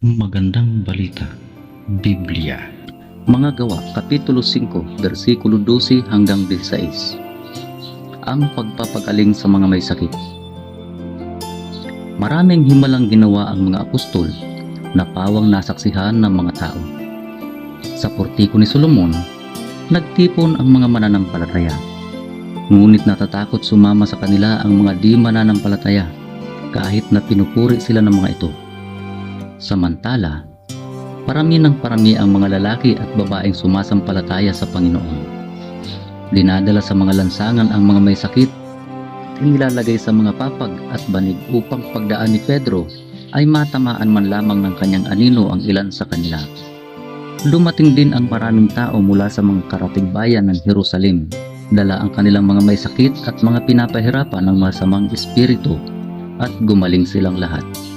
Magandang balita, Biblia. Mga Gawa, Kapitulo 5, versikulo 12 hanggang 16. Ang pagpapagaling sa mga may sakit. Maraming himalang ginawa ang mga apostol na pawang nasaksihan ng mga tao. Sa portiko ni Solomon, nagtipon ang mga mananampalataya. Ngunit natatakot sumama sa kanila ang mga di mananampalataya kahit na pinupuri sila ng mga ito. Samantala, parami ng parami ang mga lalaki at babaeng sumasampalataya sa Panginoon. Dinadala sa mga lansangan ang mga may sakit at inilalagay sa mga papag at banig upang pagdaan ni Pedro ay matamaan man lamang ng kanyang anino ang ilan sa kanila. Dumating din ang maraming tao mula sa mga karatig bayan ng Jerusalem. Dala ang kanilang mga may sakit at mga pinapahirapan ng masamang espiritu at gumaling silang lahat.